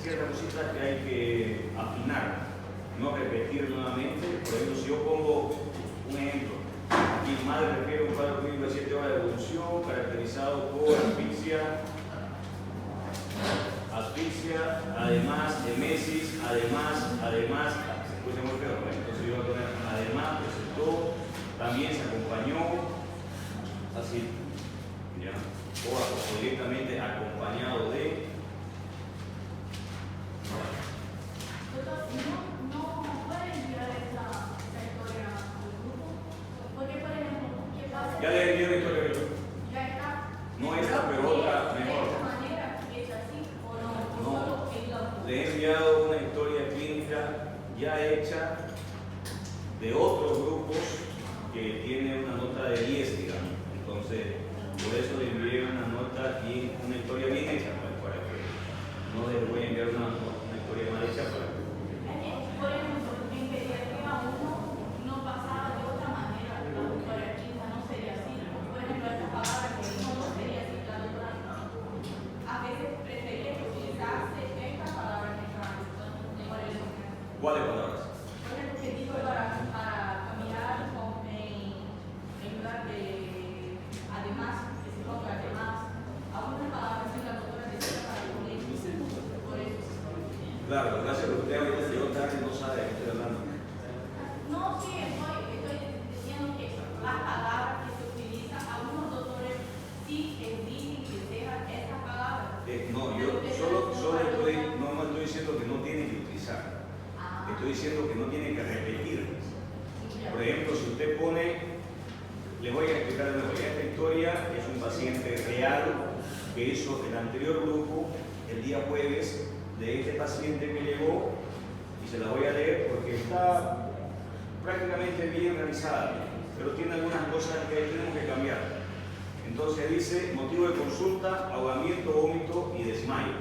ciertas cositas que hay que afinar, no repetir nuevamente. Por ejemplo, si yo pongo un ejemplo, aquí madre refiere a un cuadro clínico de 7 horas de evolución caracterizado por asfixia, además de mesis, además, se escucha muy feo, ¿no? Entonces yo voy a poner además, presentó, también se acompañó, así, ¿ya? O directamente acompañado de. No pueden enviar esa historia al grupo, porque por ejemplo, ¿qué pasa? Ya le envié una historia que yo. Ya está. No esta, pero otra mejor. ¿De esta manera es así o no? No. Solo el otro. Le he enviado una historia clínica ya hecha de otros grupos que tiene una nota de 10, digamos. Entonces, por eso le envié una nota y una historia bien hecha, pues, para que no les voy a enviar una historia mal hecha para que. Por ejemplo, en pediatría uno no pasaba de otra manera la doctora Quinta, no sería así. Por ejemplo, esta palabra que dijo no sería así la doctora. A veces prefería utilizarse esta palabra que está por eso. ¿Cuáles palabras? Por ejemplo, que dijo para caminar en lugar de además, que se ponga además, algunas palabras que la doctora decía para el colegio. Por eso. Claro, gracias a lo que usted ahorita llegó tarde no sabe de qué estoy hablando. No, sí, estoy diciendo que las palabras que se utilizan, algunos doctores sí exigen que sean esas palabras. No, yo solo no estoy diciendo que no tienen que utilizar. Estoy diciendo que no tienen que repetir. Por ejemplo, si usted pone, le voy a explicar de nuevo, esta historia es un paciente real que hizo el anterior grupo el día jueves de este paciente que llegó, y se la voy a leer porque está prácticamente bien realizada, pero tiene algunas cosas que tenemos que cambiar. Entonces dice, motivo de consulta, ahogamiento, vómito y desmayo.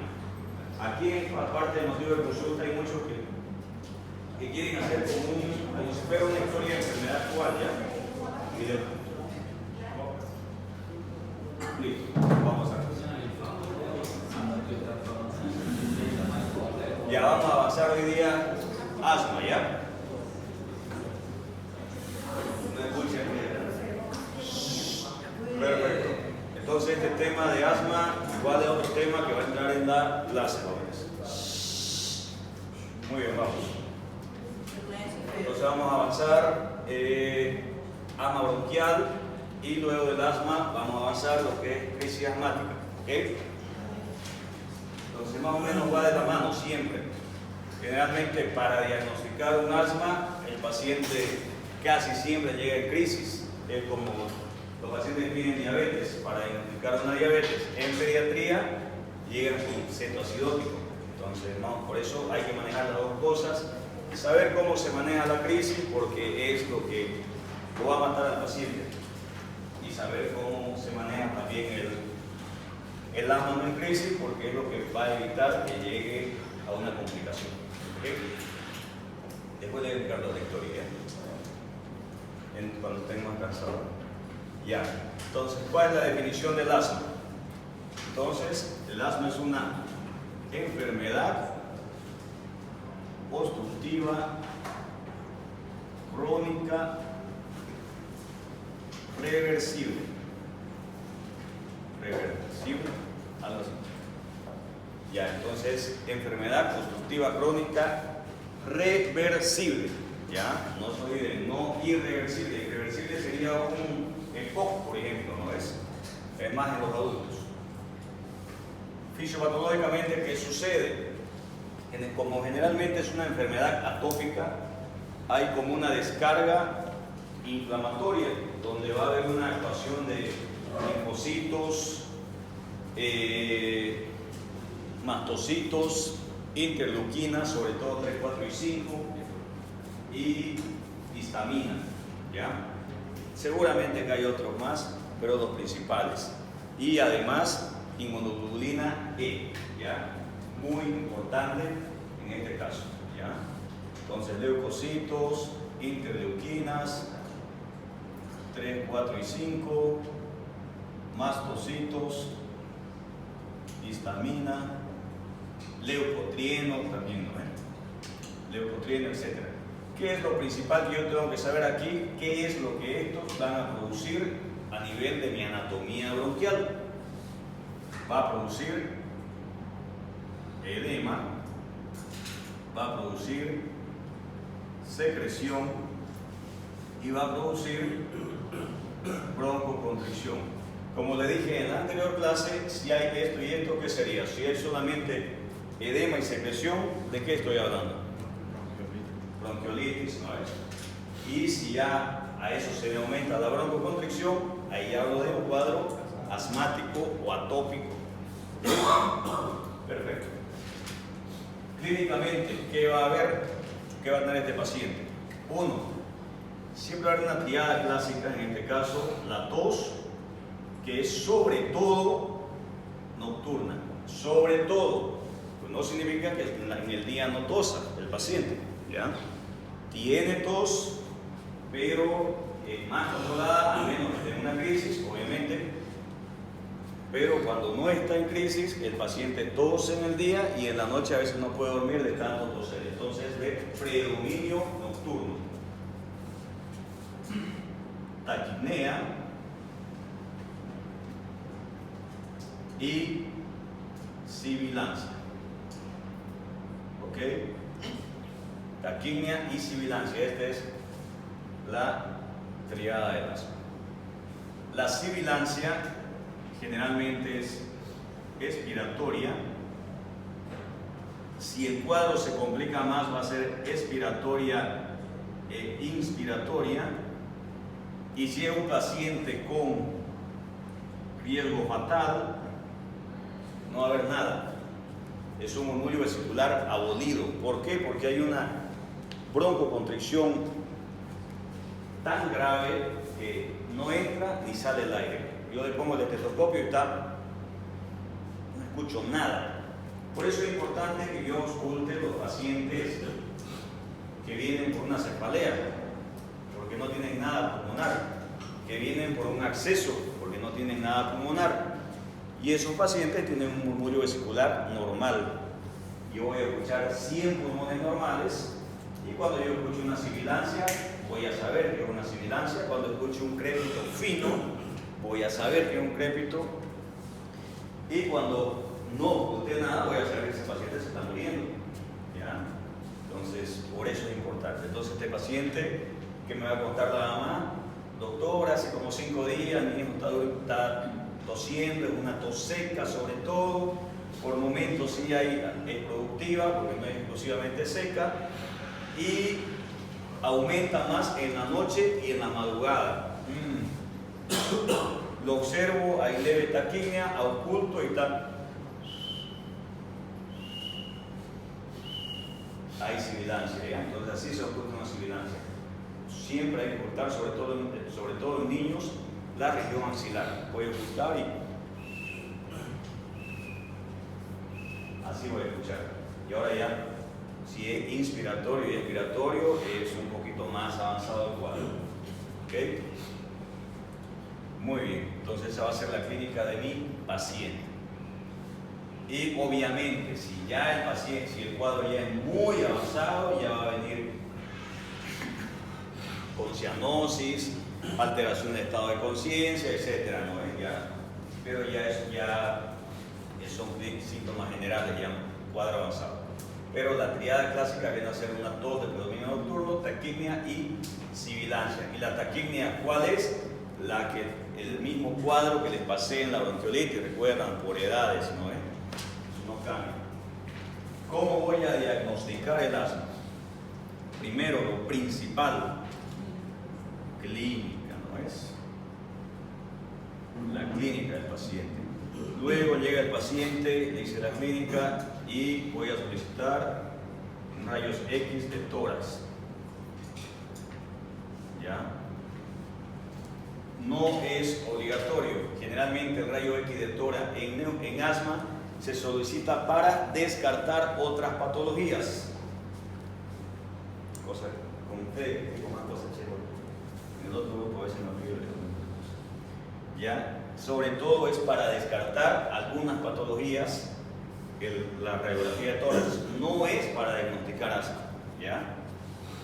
Aquí, aparte del motivo de consulta, hay muchos que quieren hacer como si fuera una historia de enfermedad actual, ¿ya? Y listo, vamos a ya vamos a avanzar hoy día asma, ¿ya? ¿No escuchan? Perfecto. Entonces este tema de asma igual es otro tema que va a entrar en la clase, jóvenes. Muy bien, vamos. Entonces vamos a avanzar asma bronquial y luego del asma vamos a avanzar lo que es crisis asmática, ¿ok? Entonces más o menos va de la mano siempre. Generalmente para diagnosticar un asma el paciente casi siempre llega en crisis. Es como los pacientes que tienen diabetes, para diagnosticar una diabetes en pediatría llegan con cetoacidótico. Entonces no, por eso hay que manejar las dos cosas, saber cómo se maneja la crisis porque es lo que lo va a matar al paciente, y saber cómo se maneja también el asma no en crisis porque es lo que va a evitar que llegue a una complicación. ¿Okay? Después le voy a explicar la historia cuando estén más cansados. Ya, entonces, ¿cuál es la definición del asma? Entonces, el asma es una enfermedad obstructiva crónica reversible. Algo así. Ya, entonces, enfermedad obstructiva crónica reversible. Ya, no soy no irreversible. Irreversible sería un EPOC, por ejemplo, ¿no es? Es más en los adultos. Fisiopatológicamente, ¿qué sucede? Como generalmente es una enfermedad atópica, hay como una descarga inflamatoria, donde va a haber una actuación de linfocitos, mastocitos, interleuquinas, sobre todo 3, 4 y 5, y histamina, ¿ya? Seguramente que hay otros más, pero los principales. Y además, inmunoglobulina E, ¿ya? Muy importante en este caso, ¿ya? Entonces, leucocitos, interleuquinas, 3, 4 y 5, mastocitos, histamina leucotrieno también, ¿no? Leucotrieno, etc. ¿Qué es lo principal que yo tengo que saber aquí? ¿Qué es lo que estos van a producir a nivel de mi anatomía bronquial? Va a producir edema, va a producir secreción y va a producir broncoconstricción. Como le dije en la anterior clase, si hay esto y esto, ¿qué sería? Si hay solamente edema y secreción, ¿de qué estoy hablando? Bronquiolitis, ¿no es? Y si ya a eso se le aumenta la broncoconstricción, ahí hablo de un cuadro asmático o atópico. Perfecto. Clínicamente, ¿qué va a haber? ¿Qué va a tener este paciente? Uno, siempre va a haber una triada clásica, en este caso la tos, que es sobre todo nocturna. Sobre todo, pues no significa que en el día no tosa el paciente, ¿ya? Tiene tos, pero más controlada, a menos que tenga una crisis, obviamente. Pero cuando no está en crisis, el paciente tose en el día y en la noche a veces no puede dormir de tanto toser. Entonces, de predominio nocturno. Taquipnea y sibilancia. ¿Ok? Taquipnea y sibilancia. Esta es la triada del asma. La sibilancia generalmente es expiratoria. Si el cuadro se complica más, va a ser expiratoria e inspiratoria. Y si es un paciente con riesgo fatal, no va a haber nada. Es un murmullo vesicular abolido. ¿Por qué? Porque hay una broncoconstricción tan grave que no entra ni sale el aire. Yo le pongo el estetoscopio y no escucho nada. Por eso es importante que yo ausculte los pacientes que vienen por una cefalea, porque no tienen nada pulmonar, que vienen por un acceso, porque no tienen nada pulmonar, y esos pacientes tienen un murmullo vesicular normal. Yo voy a escuchar 100 pulmones normales, y cuando yo escucho una sibilancia, voy a saber que es una sibilancia. Cuando escucho un crépito fino, voy a saber que es un crépito, y cuando no oculté nada, voy a saber que ese paciente se está muriendo, ¿ya? Entonces, por eso es importante. Entonces, este paciente, que me va a contar la mamá, doctor, hace como 5 días mi hijo está tosiendo, es una tos seca sobre todo, por momentos sí es productiva, porque no es exclusivamente seca, y aumenta más en la noche y en la madrugada. Lo observo, hay leve taquipnea, oculto y está. Hay sibilancia, entonces así se oculta una sibilancia. Siempre hay que ocultar, sobre todo en niños, la región axilar. Voy a ocultar y así voy a escuchar. Y ahora ya, si es inspiratorio y expiratorio, es un poquito más avanzado el cuadro. ¿Ok? Muy bien, entonces esa va a ser la clínica de mi paciente. Y obviamente, si el cuadro ya es muy avanzado, ya va a venir con cianosis, alteración de estado de conciencia, etc. ¿no? Pero ya son síntomas generales, ya un cuadro avanzado. Pero la triada clásica viene a ser una tos de predominio nocturno, taquipnea y sibilancia. ¿Y la taquipnea cuál es? El mismo cuadro que les pasé en la bronquiolitis, recuerdan, por edades, ¿no? No cambia. ¿Cómo voy a diagnosticar el asma? Primero, lo principal, clínica, ¿no es? La clínica del paciente. Luego llega el paciente, le dice la clínica y voy a solicitar rayos X de tórax. ¿Ya? No es obligatorio. Generalmente el rayo X de tórax en asma se solicita para descartar otras patologías. Cosa con usted, tengo más cosas, chicos. En el otro grupo a veces me olvido de cosas. ¿Ya? Sobre todo es para descartar algunas patologías la radiografía de tórax no es para diagnosticar asma, ¿ya?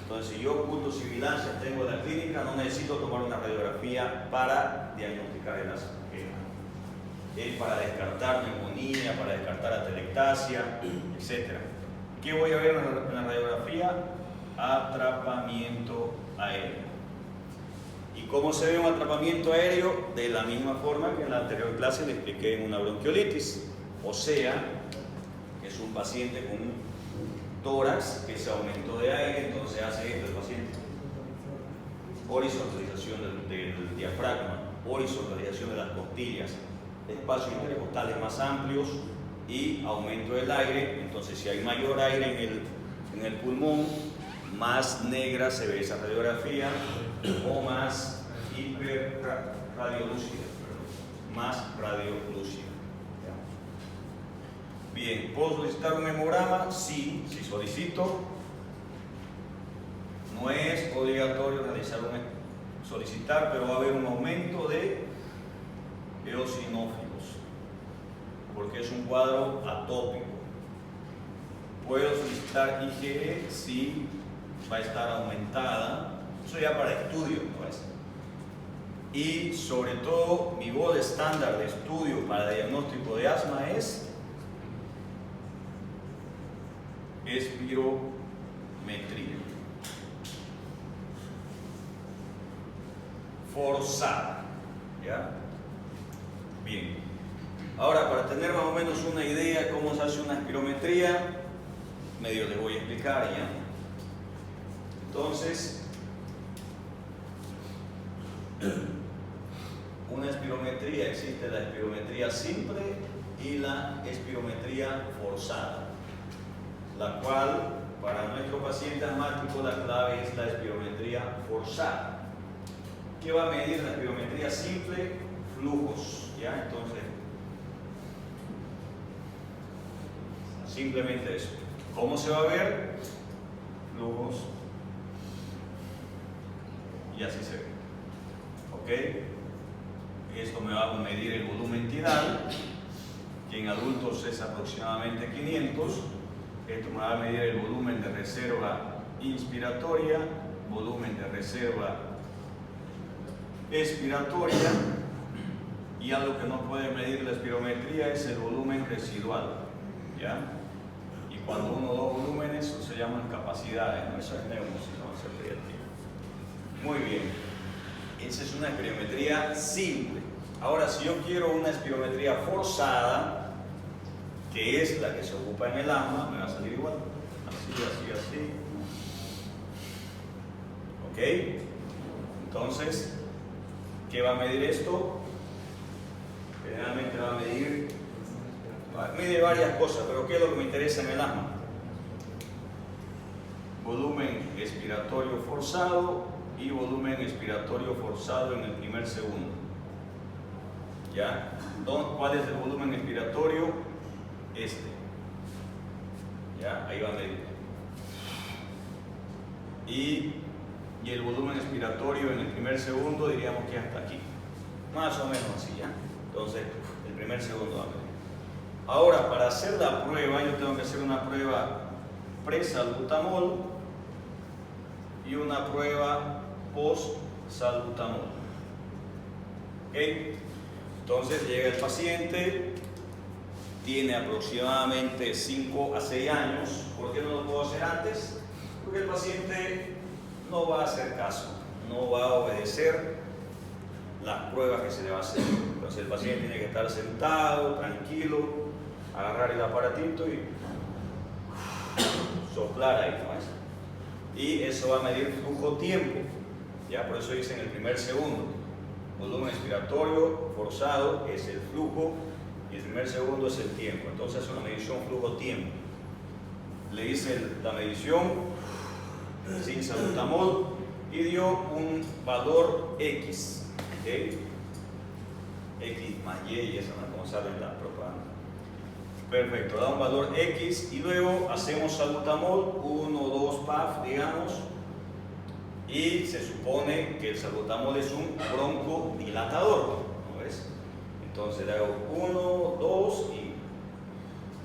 Entonces, si yo oculto sibilancia tengo en la clínica, no necesito tomar una radiografía para diagnosticar el asma. Es para descartar neumonía, para descartar atelectasia, etc. ¿Qué voy a ver en la radiografía? Atrapamiento aéreo. ¿Y cómo se ve un atrapamiento aéreo? De la misma forma que en la anterior clase le expliqué en una bronquiolitis. O sea, es un paciente con un tórax que se aumentó de aire, entonces hace esto el paciente. Horizontalización del diafragma, horizontalización de las costillas, espacios intercostales más amplios y aumento del aire. Entonces, si hay mayor aire en el pulmón, más negra se ve esa radiografía o más hiperradiolúcida, más radiolúcida. Bien, ¿puedo solicitar un hemograma? Sí, si solicito. No es obligatorio solicitar, pero va a haber un aumento de eosinófilos, porque es un cuadro atópico. Puedo solicitar IgE si va a estar aumentada, eso ya para estudio, ¿no es? Y sobre todo, mi gold estándar de estudio para diagnóstico de asma es espirometría forzada, ¿ya? Bien, ahora para tener más o menos una idea de cómo se hace una espirometría, medio les voy a explicar ya. Entonces, una espirometría, existe la espirometría simple y la espirometría forzada, la cual para nuestro paciente asmático la clave es la espirometría forzada. ¿Qué va a medir la espirometría simple? Flujos, ¿ya? Entonces, simplemente eso. ¿Cómo se va a ver? Flujos. Y así se ve. ¿Ok? Esto me va a medir el volumen tidal, que en adultos es aproximadamente 500. Esto me va a medir el volumen de reserva inspiratoria, volumen de reserva expiratoria, y algo que no puede medir la espirometría es el volumen residual, ¿ya? Y cuando uno da volúmenes, eso se llaman capacidades, no eso es neumosis. Muy bien, esa es una espirometría simple. Ahora, si yo quiero una espirometría forzada, que es la que se ocupa en el asma, me va a salir igual, así. ¿Ok? Entonces, ¿qué va a medir esto? Generalmente va a mide varias cosas, pero ¿qué es lo que me interesa en el asma? Volumen expiratorio forzado y volumen expiratorio forzado en el primer segundo. ¿Ya? ¿Cuál es el volumen expiratorio? ¿Ya? Ahí va a medir. Y el volumen expiratorio en el primer segundo diríamos que hasta aquí. Más o menos así, ¿ya? Entonces, el primer segundo va a medir. Ahora, para hacer la prueba, yo tengo que hacer una prueba pre-salbutamol y una prueba post-salbutamol. ¿Ok? Entonces, llega el paciente, tiene aproximadamente 5 a 6 años. ¿Por qué no lo puedo hacer antes? Porque el paciente no va a hacer caso, no va a obedecer las pruebas que se le va a hacer. Entonces el paciente tiene que estar sentado, tranquilo, agarrar el aparatito y soplar ahí, ¿no es? Y eso va a medir flujo-tiempo, ¿ya? Por eso dice en el primer segundo. Volumen expiratorio forzado es el flujo y el primer segundo es el tiempo. Entonces es una medición flujo-tiempo. Le hice la medición sin salbutamol y dio un valor X, ¿okay? X más Y, esa no es como sale en la propaganda. Perfecto, da un valor X y luego hacemos salbutamol, 1 o 2 PAF, digamos, y se supone que el salbutamol es un broncodilatador, ¿no ves? Entonces le hago 1, 2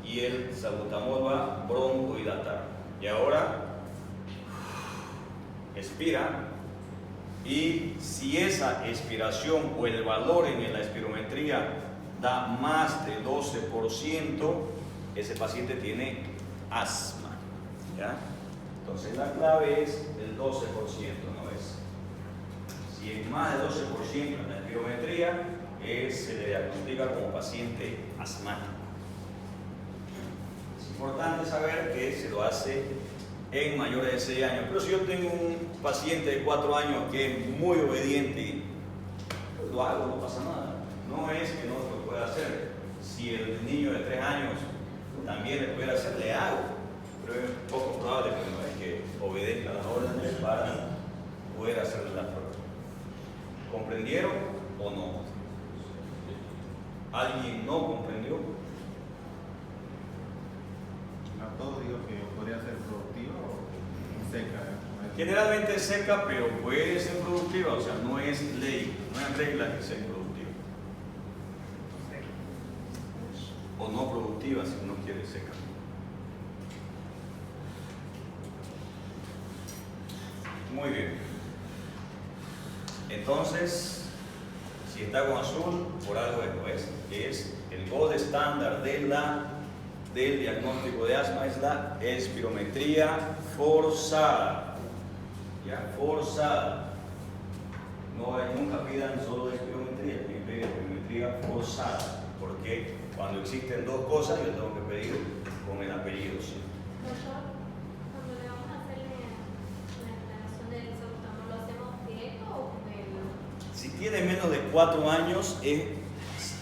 y y el salbutamol va a broncodilatar. Y ahora expira, y si esa expiración o el valor en la espirometría da más de 12%, ese paciente tiene asma, ¿ya? Entonces la clave es el 12%, ¿no es? Si es más de 12% en la espirometría, se le diagnostica como paciente asmático. Es importante saber que se lo hace en mayores de 6 años. Pero si yo tengo un paciente de 4 años que es muy obediente, pues lo hago, no pasa nada. No es que no lo pueda hacer. Si el niño de 3 años también le pudiera hacer, le hago. Pero es poco probable que no es que obedezca las órdenes para poder hacerle la prueba. ¿Comprendieron o no? ¿Alguien no comprendió? A todos digo que podría ser productiva o seca. Generalmente es seca, pero puede ser productiva, o sea, no es ley, no es regla que sea productiva. O no productiva si uno quiere seca. Muy bien. Entonces, si está con azul, por algo es el gold estándar del diagnóstico de asma, es la espirometría forzada. ¿Ya? Forzada. Nunca pidan solo espirometría, tienen que pedir espirometría forzada, porque cuando existen dos cosas yo tengo que pedir con el apellido. ¿Sí? Doctor, cuando le vamos a hacer la instalación del salbutamol, ¿lo hacemos directo o con el...? Si tiene menos de 4 años,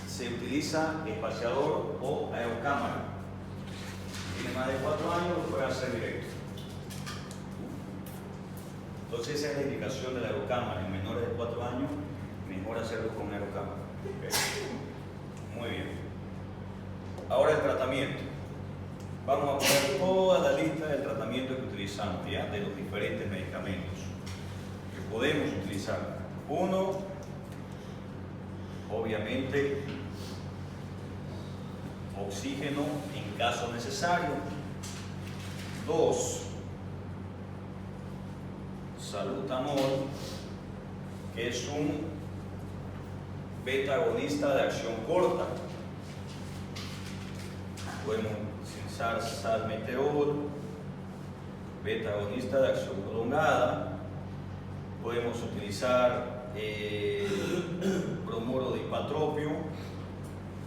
se utiliza espaciador o aerocámara. Si tiene más de 4 años, lo puede hacer directo. Entonces esa es la indicación de la aerocámara. En menores de 4 años, mejor hacerlo con aerocámara. ¿Okay? Muy bien. Ahora el tratamiento. Vamos a poner toda la lista del tratamiento que utilizamos, ¿ya? De los diferentes medicamentos que podemos utilizar. 1, obviamente, oxígeno en caso necesario. 2, salbutamol, que es un beta agonista de acción corta. Podemos utilizar salmeterol, beta agonista de acción prolongada. Podemos utilizar bromuro de hipatropio,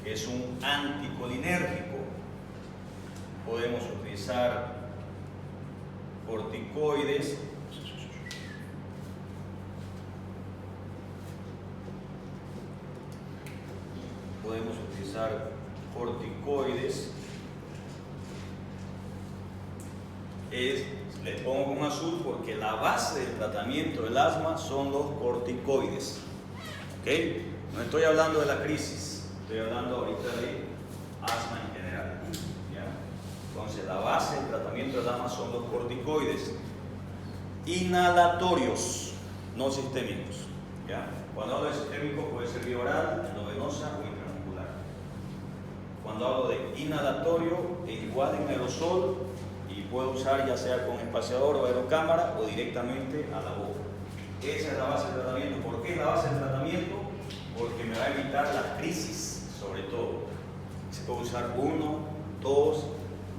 que es un anticolinérgico. Podemos utilizar corticoides. Podemos utilizar corticoides. Les pongo con azul porque la base del tratamiento del asma son los corticoides. ¿Ok? No estoy hablando de la crisis, estoy hablando ahorita de asma en general. ¿Ya? Entonces, la base del tratamiento del asma son los corticoides inhalatorios, no sistémicos. ¿Ya? Cuando hablo de sistémico puede ser vía oral, endovenosa o intramuscular. Cuando hablo de inhalatorio, es igual en aerosol y puedo usar ya sea con espaciador o aerocámara o directamente a la boca. Esa es la base del tratamiento. ¿Por qué es la base del tratamiento? Porque me va a evitar las crisis, sobre todo. Se puede usar 1, 2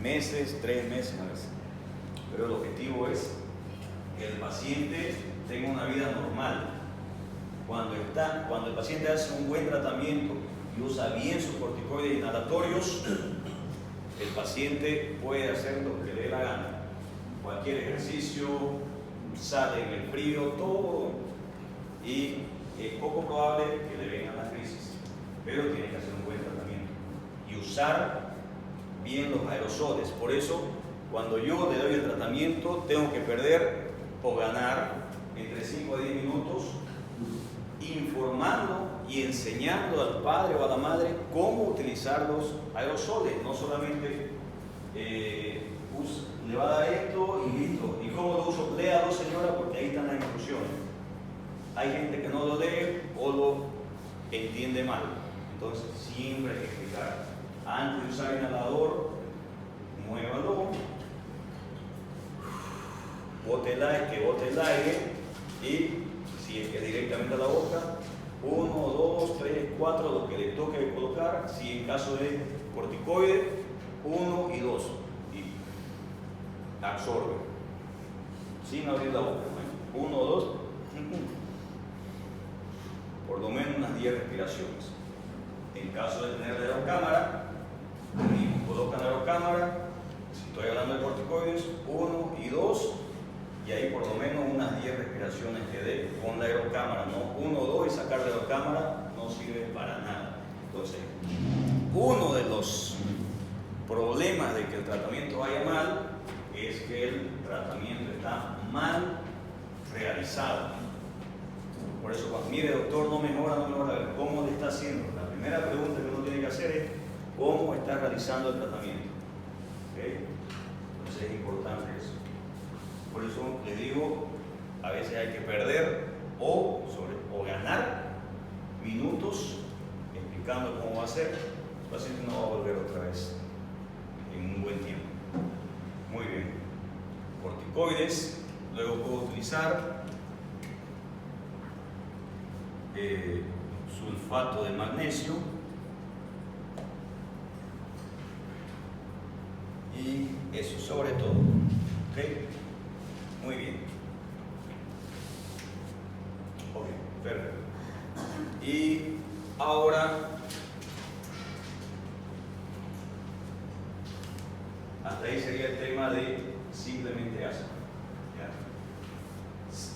meses, 3 meses a veces. Pero el objetivo es que el paciente tenga una vida normal. Cuando el paciente hace un buen tratamiento y usa bien sus corticoides inhalatorios, el paciente puede hacer lo que le dé la gana. Cualquier ejercicio, sale en el frío, todo. Y es poco probable que le vengan las crisis. Pero tiene que hacer un buen tratamiento. Y usar bien los aerosoles. Por eso, cuando yo le doy el tratamiento, tengo que perder o ganar entre 5 a 10 minutos informando y enseñando al padre o a la madre cómo utilizar los aerosoles. No solamente le va a dar esto y listo. ¿Y cómo lo uso? Léalo, señora, porque ahí están las instrucciones. Hay gente que no lo lee o lo entiende mal. Entonces siempre hay que explicar. Antes de usar inhalador, muévalo, bote el aire, que bote el aire, y si es que directamente a la boca, 1, 2, 3, 4, lo que le toque colocar. Si en caso de corticoide, 1 y 2, y absorbe sin abrir la boca. 1, 2, por lo menos unas 10 respiraciones. En caso de tener la aerocámara, colocan la aerocámara. Si estoy hablando de corticoides, 1 y 2, y ahí por lo menos unas 10 respiraciones que dé con la aerocámara. No 1, 2 y sacar la aerocámara no sirve para nada. Entonces, uno de los problemas de que el tratamiento vaya mal es que el tratamiento está mal realizado. Por eso, cuando mire, doctor, no mejora, a ver, ¿cómo le está haciendo? La primera pregunta que uno tiene que hacer es ¿cómo está realizando el tratamiento? ¿Okay? Entonces es importante eso. Por eso le digo, a veces hay que perder o ganar minutos explicando cómo va a ser. El paciente no va a volver otra vez en un buen tiempo. Muy bien. Corticoides, luego puedo utilizar sulfato de magnesio y eso sobre todo. ¿Ok? Muy bien. Ok, perfecto. Y ahora hasta ahí sería el tema de simplemente asma.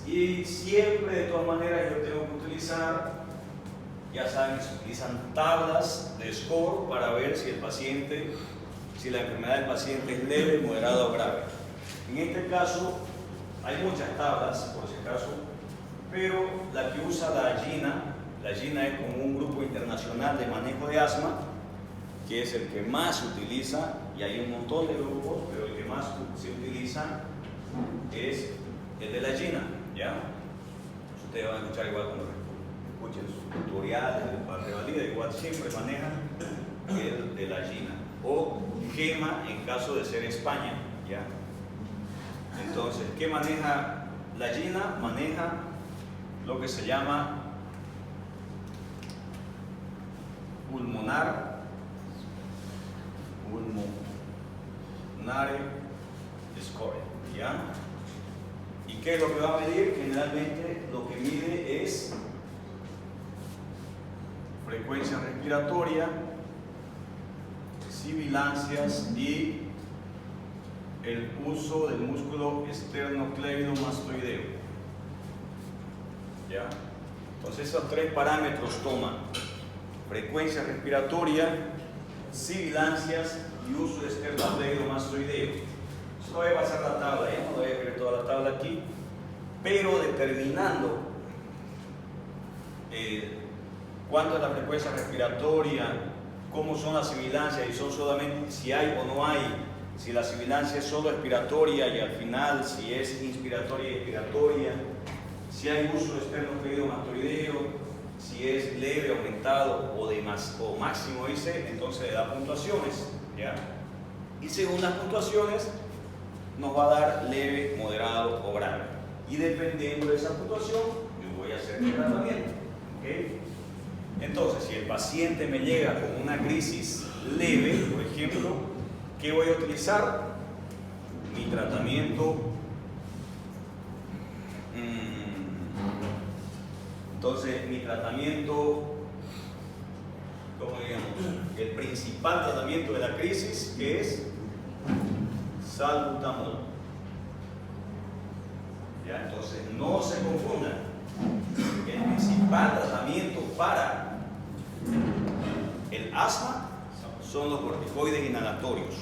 Y siempre, de todas maneras, yo tengo que utilizar, ya saben, se utilizan tablas de score para ver si el paciente, si la enfermedad del paciente es leve, moderada o grave. En este caso, hay muchas tablas, por si acaso, pero la que usa la GINA es como un grupo internacional de manejo de asma, que es el que más se utiliza, y hay un montón de grupos, pero el que más se utiliza es el de la GINA. ¿Ya? Ustedes van a escuchar igual cuando escuchen sus tutoriales para revalida, igual siempre manejan el de la GINA o GEMA en caso de ser España. ¿Ya? Entonces, ¿qué maneja la GINA? Maneja lo que se llama pulmonare score. ¿Ya? ¿Y qué es lo que va a medir? Generalmente lo que mide es frecuencia respiratoria, sibilancias y el uso del músculo esternocleidomastoideo. ¿Ya? Entonces esos tres parámetros toman frecuencia respiratoria, sibilancias y uso de esternocleidomastoideo. No voy a pasar la tabla, ya no voy a escribir toda la tabla aquí, pero determinando cuánto es la frecuencia respiratoria, cómo son las sibilancias y son solamente si hay o no hay, si la sibilancia es solo expiratoria y al final si es inspiratoria y expiratoria, si hay uso de esternocleidomastoideo, si es leve, aumentado o máximo, dice, entonces le da puntuaciones. ¿Ya? Y según las puntuaciones nos va a dar leve, moderado o grave. Y dependiendo de esa puntuación, yo voy a hacer mi tratamiento. ¿Okay? Entonces, si el paciente me llega con una crisis leve, por ejemplo, ¿qué voy a utilizar? Mi tratamiento. Entonces, mi tratamiento, ¿cómo digamos? El principal tratamiento de la crisis, que es salbutamol. ¿Ya? Entonces, no se confundan. El principal tratamiento para el asma son los corticoides inhalatorios.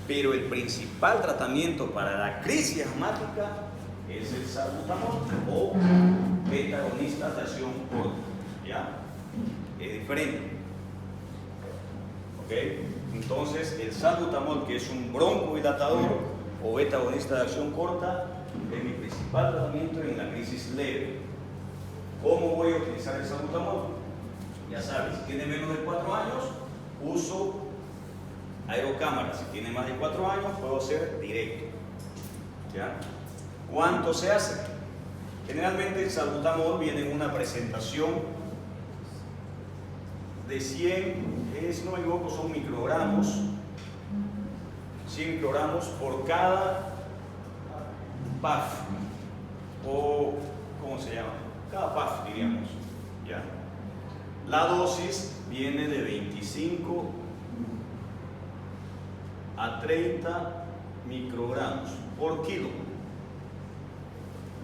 Pero el principal tratamiento para la crisis asmática es el salbutamol o beta-agonistas de acción corta. ¿Ya? Es diferente. ¿Ok? Entonces, el salbutamol, que es un broncodilatador o beta-agonista de acción corta, es mi principal tratamiento en la crisis leve. ¿Cómo voy a utilizar el salbutamol? Ya sabes, si tiene menos de 4 años, uso Aerocámara, si tiene más de 4 años, puedo hacer directo. ¿Ya? ¿Cuánto se hace? Generalmente el salbutamol viene en una presentación de 100, si no me equivoco, son microgramos, 100 microgramos por cada PAF, o ¿cómo se llama? Cada PAF, diríamos. ¿Ya? La dosis viene de 25 a 30 microgramos por kilo.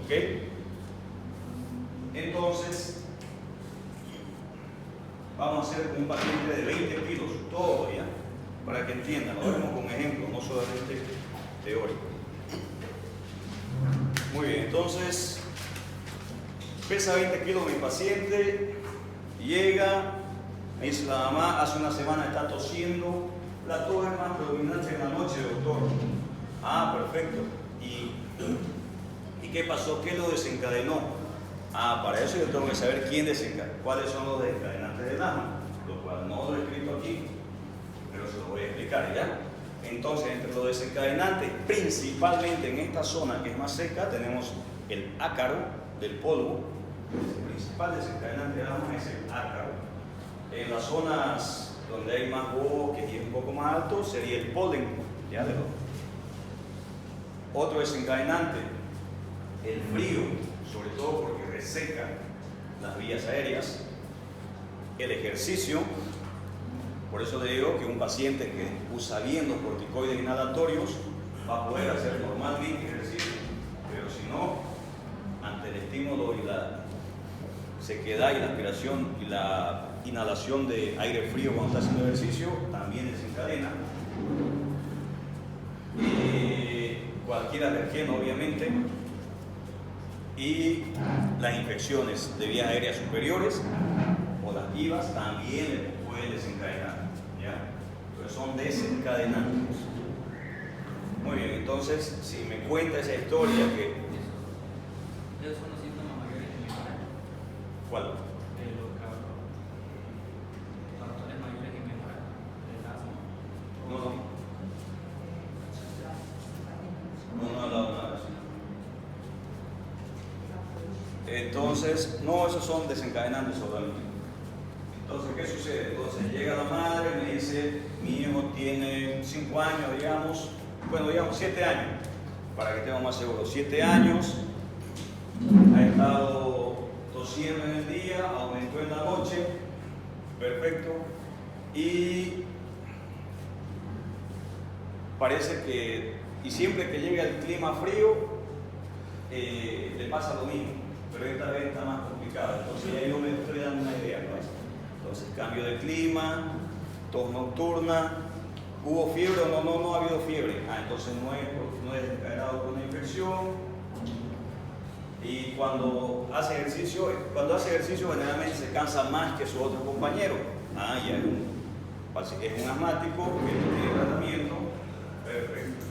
¿Ok? Entonces, vamos a hacer un paciente de 20 kilos, todo ya, para que entiendan, lo vemos con ejemplos, no solamente teórico. Muy bien, entonces, pesa 20 kilos mi paciente, llega, me dice la mamá, hace una semana está tosiendo, la tos es más predominante en la noche, doctor. Ah, perfecto. ¿Y qué pasó? ¿Qué lo desencadenó? Ah, para eso yo tengo que saber quién desencadena, cuáles son los desencadenantes del asma, lo cual no lo he escrito aquí, pero se lo voy a explicar ya. Entonces, entre los desencadenantes, principalmente en esta zona que es más seca, tenemos el ácaro del polvo. El principal desencadenante del asma es el ácaro. En las zonas donde hay más bosques y es un poco más alto, sería el polen, ya de otro desencadenante, el frío, sobre todo porque reseca las vías aéreas, el ejercicio. Por eso le digo que un paciente que usa bien los corticoides inhalatorios va a poder hacer normalmente ejercicio, pero si no, ante el estímulo y la sequedad y la aspiración y la inhalación de aire frío cuando está haciendo ejercicio, también desencadena cualquier alergeno, obviamente, y las infecciones de vías aéreas superiores o las IVAs también pueden desencadenar, ¿ya? Entonces son desencadenantes. Muy bien, entonces si me cuenta esa historia que... ¿Esos son los síntomas mayores que mejoran? ¿Cuál? De los factores mayores que mejoran del asma. No he hablado nada de eso. Entonces, no, esos son desencadenantes solamente. Entonces, ¿qué sucede? Entonces llega la madre, me dice, mi hijo tiene 5 años, digamos, 7 años, para que estemos más seguros, 7 años, ha estado tosiendo en el día, aumentó en la noche, perfecto, y parece que, y siempre que llega el clima frío, le pasa lo mismo, pero esta vez está más complicado, entonces ya yo me estoy dando una idea, ¿no? Entonces, cambio de clima, tos nocturna, ¿hubo fiebre o no ha habido fiebre? Ah, entonces no es desencadenado por una infección. Y cuando hace ejercicio generalmente se cansa más que su otro compañero. Ah, ya es un asmático que no tiene tratamiento. Perfecto.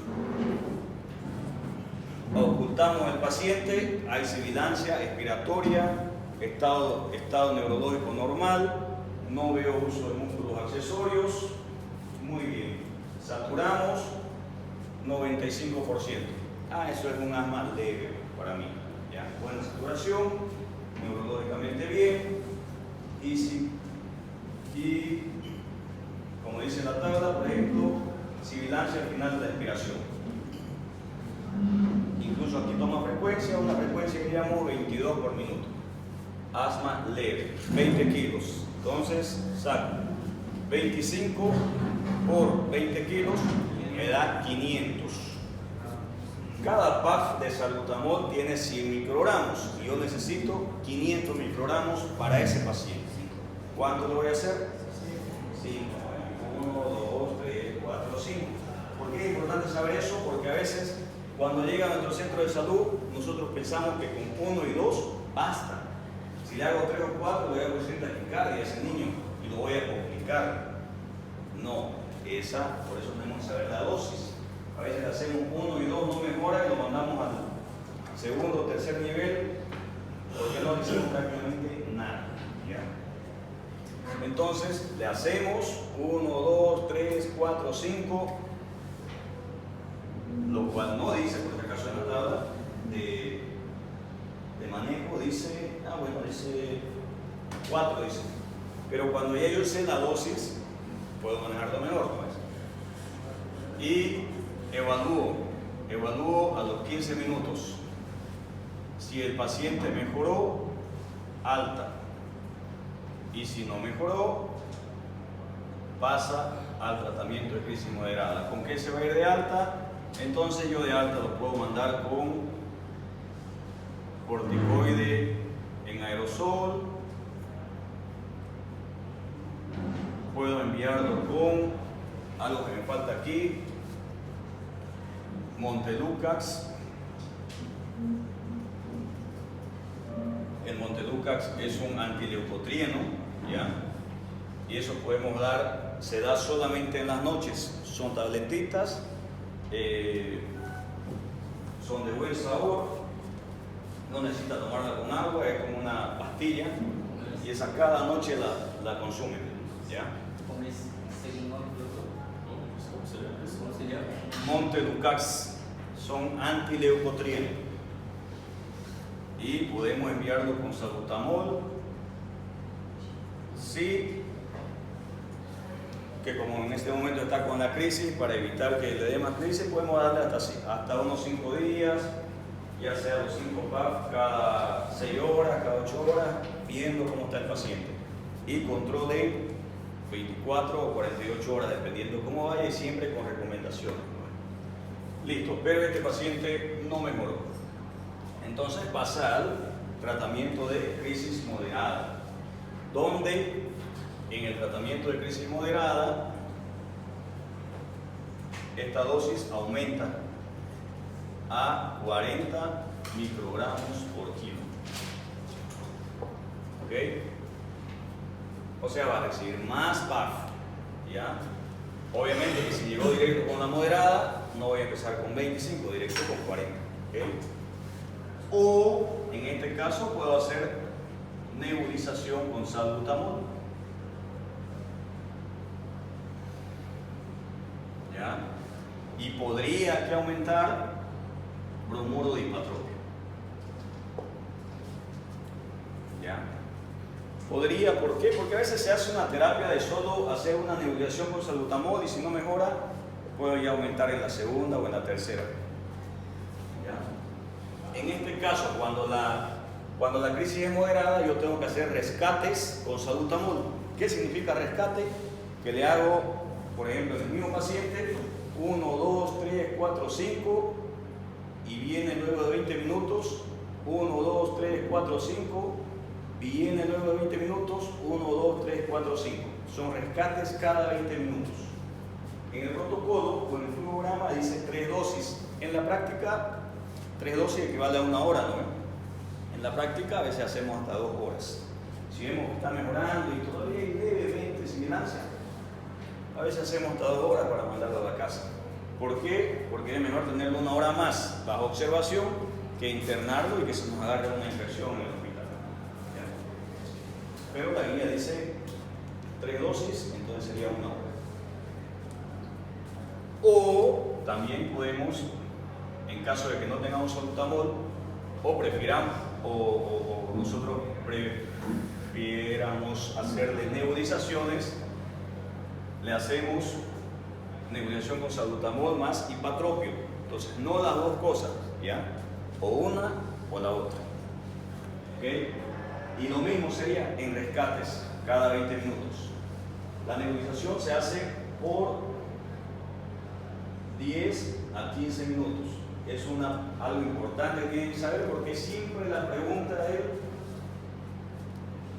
Ocultamos al paciente, hay sibilancia expiratoria, estado neurológico normal, no veo uso de músculos accesorios, muy bien. Saturamos 95%. Ah, eso es un asma leve para mí. ¿Ya? Buena saturación, neurológicamente bien, y como dice la tabla, por ejemplo, sibilancia al final de la expiración. Incluso aquí toma frecuencia, una frecuencia que llamo 22 por minuto. Asma leve, 20 kilos. Entonces saco 25 por 20 kilos, me da 500. Cada PAF de salbutamol tiene 100 microgramos y yo necesito 500 microgramos para ese paciente. ¿Cuánto lo voy a hacer? 5. 1, 2, 3, 4, 5. ¿Por qué es importante saber eso? Porque a veces cuando llega a nuestro centro de salud nosotros pensamos que con 1 y 2 basta. Si le hago 3 o 4 le voy a producir taquicardia a ese niño y lo voy a complicar. No, por eso tenemos que saber la dosis. A veces hacemos 1 y 2, no mejora y lo mandamos al segundo o tercer nivel porque no le hicimos prácticamente nada. ¿Ya? Entonces le hacemos 1, 2, 3, 4, 5, lo cual no dice, por si acaso en la tabla de manejo, dice, dice 4, dice. Pero cuando ya yo sé la dosis, puedo manejarlo mejor, pues. Y evalúo a los 15 minutos. Si el paciente mejoró, alta. Y si no mejoró, pasa al tratamiento de crisis moderada. ¿Con qué se va a ir de alta? Entonces yo de alta lo puedo mandar con corticoide en aerosol, puedo enviarlo con algo que me falta aquí, Montelukast. El Montelukast es un antileucotrieno, ¿ya? Y eso podemos dar, se da solamente en las noches, son tabletitas, son de buen sabor, no necesita tomarla con agua, es como una pastilla y esa cada noche la consumen, ¿ya? ¿Cómo se llama? Montelukast, son antileucotrienos y podemos enviarlo con salbutamol, sí, que como en este momento está con la crisis, para evitar que le dé más crisis, podemos darle hasta unos 5 días, ya sea los 5 PAF cada 6 horas, cada 8 horas, viendo cómo está el paciente. Y controle 24 o 48 horas, dependiendo cómo vaya y siempre con recomendaciones. Listo, pero este paciente no mejoró. Entonces pasa al tratamiento de crisis moderada, donde en el tratamiento de crisis moderada esta dosis aumenta a 40 microgramos por kilo. ¿Ok? O sea, va a recibir más PAF, ¿ya? Obviamente que si llegó directo con la moderada, no voy a empezar con 25, directo con 40. ¿Ok? O, en este caso, puedo hacer nebulización con salbutamol. ¿Ya? Y podría que aumentar bromuro de hipatropio. ¿Ya? Podría, ¿por qué? Porque a veces se hace una terapia de solo hacer una nebulización con salbutamol y si no mejora, puedo ya aumentar en la segunda o en la tercera. ¿Ya? En este caso, cuando la crisis es moderada, yo tengo que hacer rescates con salbutamol. ¿Qué significa rescate? Que le hago, por ejemplo, en el mismo paciente, 1, 2, 3, 4, 5 y viene luego de 20 minutos, 1, 2, 3, 4, 5, viene luego de 20 minutos, 1, 2, 3, 4, 5. Son rescates cada 20 minutos. En el protocolo o en el flujograma dice 3 dosis. En la práctica, 3 dosis equivale a 1 hora, ¿no? En la práctica a veces hacemos hasta 2 horas. Si vemos que está mejorando y todavía hay levemente sibilancia, a veces hacemos hasta 2 horas para mandarlo a la casa. ¿Por qué? Porque es mejor tenerlo 1 hora más bajo observación que internarlo y que se nos agarre una infección en el hospital. ¿Ya? Pero la guía dice 3 dosis, entonces sería 1 hora. O también podemos, en caso de que no tengamos salbutamol, o prefiramos, o nosotros prefiéramos hacerle nebulizaciones, le hacemos nebulización con salbutamol más hipatropio. Entonces, no las dos cosas, ¿ya? O una o la otra. ¿Ok? Y lo mismo sería en rescates, cada 20 minutos. La nebulización se hace por 10 a 15 minutos. Es algo importante que tienen que saber porque siempre la pregunta es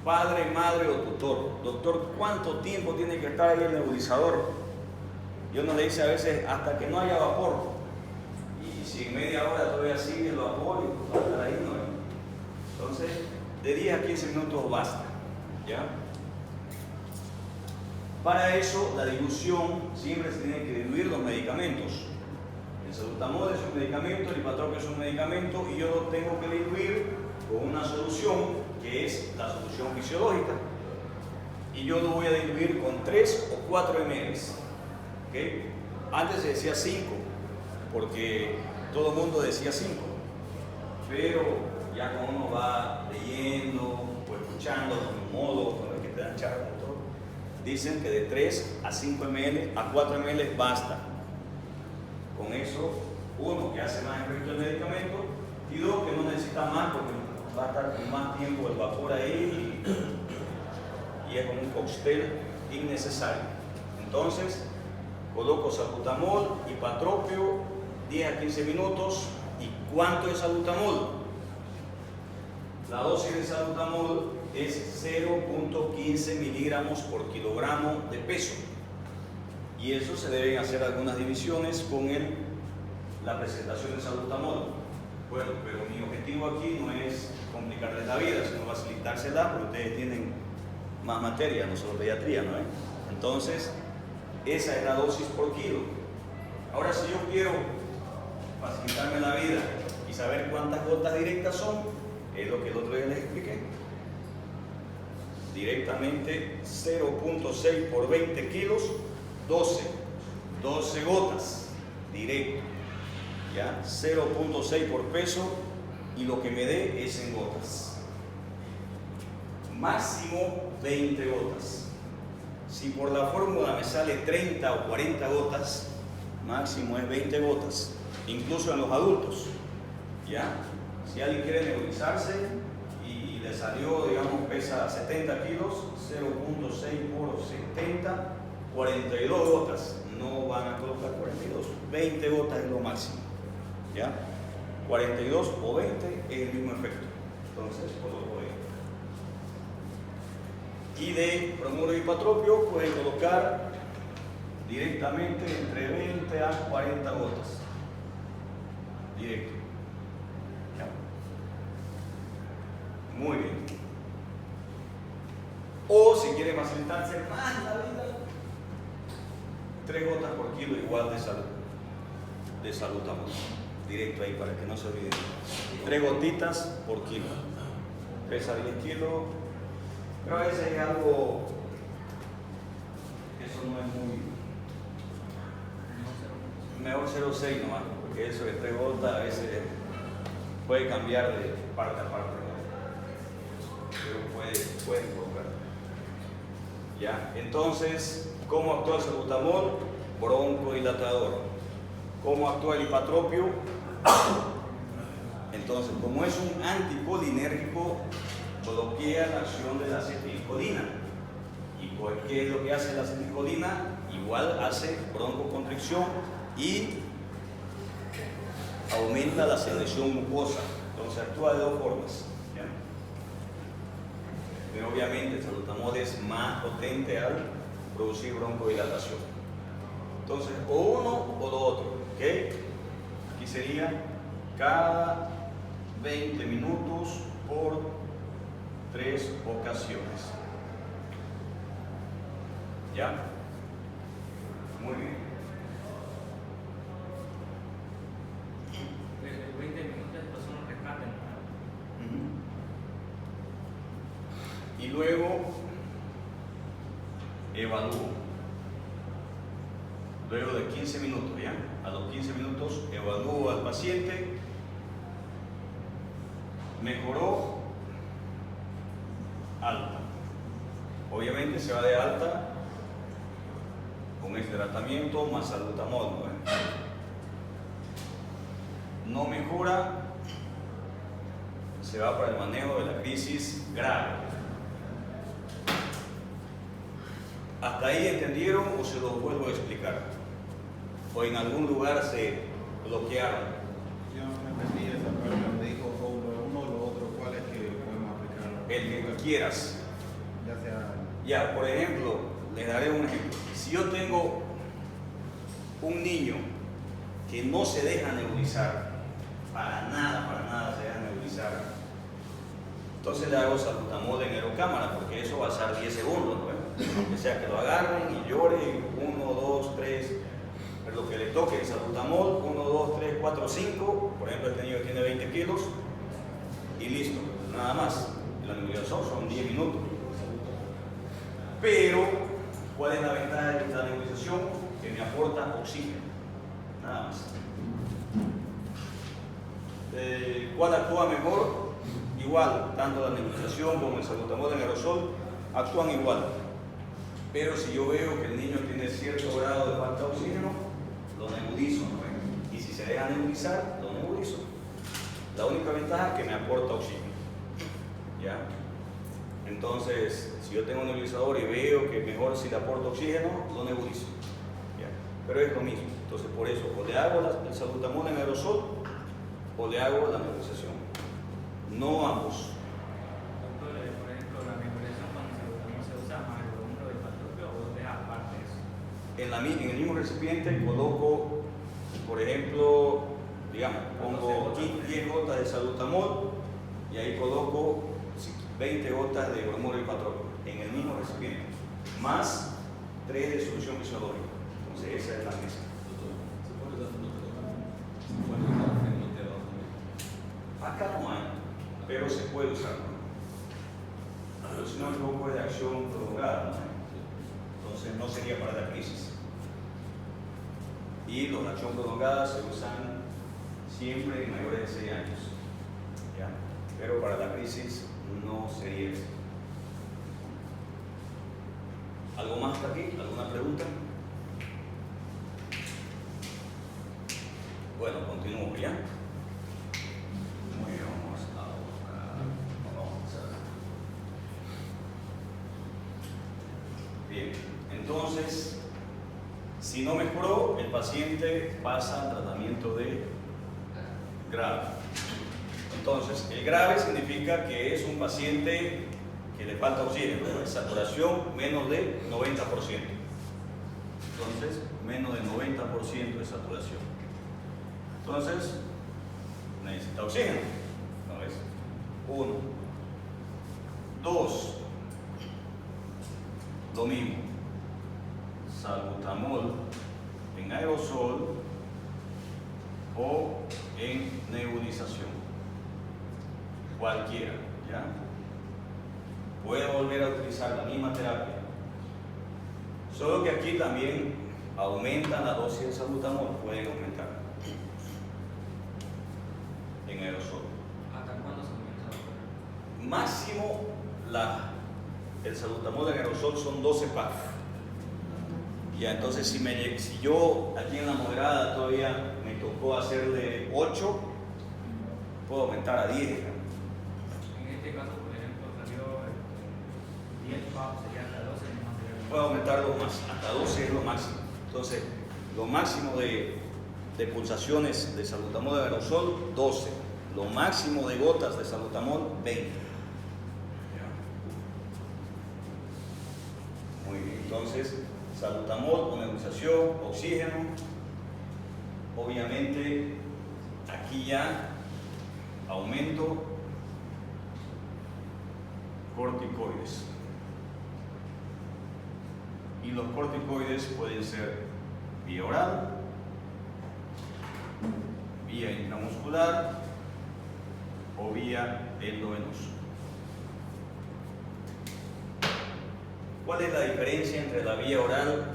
padre, madre o tutor. Doctor, ¿cuánto tiempo tiene que estar ahí el nebulizador? Y uno le dice a veces hasta que no haya vapor. Y si en media hora todavía sigue el vapor, y va a estar ahí, ¿no? Entonces, de 10 a 15 minutos basta. ¿Ya? Para eso, la dilución siempre se tiene que diluir los medicamentos. El salbutamol es un medicamento, el hipatropio es un medicamento y yo lo tengo que diluir con una solución que es la solución fisiológica. y yo lo voy a diluir con 3 o 4 ml. ¿Okay? Antes se decía 5, porque todo el mundo decía 5, pero ya cuando uno va leyendo o escuchando los modos con los que te dan charla, dicen que de 3 a 5 ml a 4 ml basta. Con eso, uno, que hace más efecto el medicamento, y dos, que no necesita más porque va a estar con más tiempo el vapor ahí y es como un cóctel innecesario. Entonces, coloco salbutamol y ipatropio 10 a 15 minutos. ¿Y cuánto es salbutamol? La dosis de salbutamol es 0.15 miligramos por kilogramo de peso. Y eso se deben hacer algunas divisiones con la presentación de salbutamol. Bueno, pero mi objetivo aquí no es complicarles la vida, sino facilitársela, porque ustedes tienen más materia, no solo pediatría, ¿no? Entonces, esa es la dosis por kilo. Ahora, si yo quiero facilitarme la vida y saber cuántas gotas directas son, es lo que el otro día les expliqué. Directamente 0.6 por 20 kilos, 12 gotas directo, ¿ya? 0.6 por peso y lo que me dé es en gotas. Máximo 20 gotas. Si por la fórmula me sale 30 o 40 gotas, máximo es 20 gotas, incluso en los adultos, ¿ya? Si alguien quiere nebulizarse y le salió, digamos, pesa 70 kilos, 0.6 por 70, 42 gotas, no van a colocar 42, 20 gotas es lo máximo, ¿ya? 42 o 20 es el mismo efecto, entonces coloco 20. Y de bromuro y ipatropio pueden colocar directamente entre 20 a 40 gotas, directo. ¿Ya? Muy bien. O si quieren facilitarse más la vida, 3 gotas por kilo igual de salbutamol, directo ahí para que no se olviden. 3 gotitas por kilo. Pesa 10 kilos, pero a veces es algo, eso no es muy, mejor 0.6 nomás, porque eso de 3 gotas a veces puede cambiar de parte a parte, ¿no? Pero puede colocar. ¿Ya? Entonces, ¿cómo actúa el salbutamol? Broncodilatador. ¿Cómo actúa el ipatropio? Entonces, como es un anticolinérgico, bloquea la acción de la acetilcolina. ¿Y qué es lo que hace la acetilcolina? Igual hace broncoconstricción y aumenta la secreción mucosa. Entonces actúa de dos formas, ¿ya? Pero obviamente el salbutamol es más potente al producir broncodilatación. Entonces, o uno o lo otro, ¿ok? Aquí sería cada 20 minutos por 3 ocasiones. ¿Ya? Muy bien. Desde 20 minutos después uno rescate, ¿no? Y luego evalúo. Luego de 15 minutos, ¿ya? A los 15 minutos evalúo al paciente. Mejoró, alta. Obviamente se va de alta con este tratamiento más salbutamol, ¿no? No mejora, se va para el manejo de la crisis grave. ¿Hasta ahí entendieron o se los vuelvo a explicar? ¿O en algún lugar se bloquearon? Yo no entendí esa parte donde dijo o lo uno o lo otro, ¿cuál es que podemos aplicar? El que quieras. Ya sea. Ya, por ejemplo, les daré un ejemplo. Si yo tengo un niño que no se deja nebulizar, para nada se deja nebulizar, entonces le hago salbutamol en aerocámara, porque eso va a ser 10 segundos, ¿no? Aunque sea que lo agarren y lloren, 1, 2, 3, pero lo que le toque el salbutamol, 1, 2, 3, 4, 5, por ejemplo, este niño tiene 20 kilos, y listo, nada más. La nebulización son 10 minutos. Pero, ¿cuál es la ventaja de esta nebulización? Que me aporta oxígeno, nada más. ¿Cuál actúa mejor? Igual, tanto la nebulización como el salbutamol en aerosol actúan igual. Pero si yo veo que el niño tiene cierto grado de falta de oxígeno, lo nebulizo, ¿no? Y si se deja nebulizar, lo nebulizo. La única ventaja es que me aporta oxígeno. ¿Ya? Entonces, si yo tengo un nebulizador y veo que mejor si le aporto oxígeno, lo nebulizo. ¿Ya? Pero es lo mismo. Entonces, por eso, o le hago el salbutamol en aerosol o le hago la nebulización. No ambos. Doctor, por ejemplo, la nebulización cuando se usa más el bromuro del patropio o deja aparte eso. En el mismo recipiente coloco, por ejemplo, digamos, pongo 10 gotas de salbutamol y ahí coloco 20 gotas de bromuro del patropio en el mismo recipiente, más 3 de solución fisiológica. Entonces, esa es la mezcla. Acá no hay, pero se puede usar. Pero si no, es un poco de acción prolongada, ¿no? Entonces no sería para la crisis. Y los de acción prolongada se usan siempre en mayores de 6 años. ¿Ya? Pero para la crisis no sería eso. ¿Algo más hasta aquí? ¿Alguna pregunta? Bueno, continúo ya. Muy bien, vamos a bien, entonces, si no mejoró, el paciente pasa al tratamiento de grave. Entonces, el grave significa que es un paciente que le falta oxígeno, saturación menos de 90%. Entonces, menos de 90% de saturación. Entonces, necesita oxígeno. ¿No ves? 1. 2. Lo mismo. Salbutamol en aerosol o en nebulización. Cualquiera, ¿ya? Puede volver a utilizar la misma terapia. Solo que aquí también aumentan la dosis de salbutamol, pueden aumentar. En aerosol. ¿Hasta cuándo se aumenta, doctor? Máximo el salbutamol en aerosol son 12 packs. Ya, entonces si yo aquí en la moderada todavía me tocó hacerle 8, puedo aumentar a 10. En este caso, por ejemplo, salió 10 PAP, sería hasta 12, no sería. Puedo aumentar 2 más, hasta 12 es lo máximo. Entonces, lo máximo de pulsaciones de salbutamol de aerosol, 12. Lo máximo de gotas de salbutamol, 20. Muy bien, entonces, salbutamol con nebulización, oxígeno. Obviamente, aquí ya aumento corticoides. Y los corticoides pueden ser vía oral, vía intramuscular o vía endovenoso. ¿Cuál es la diferencia entre la vía oral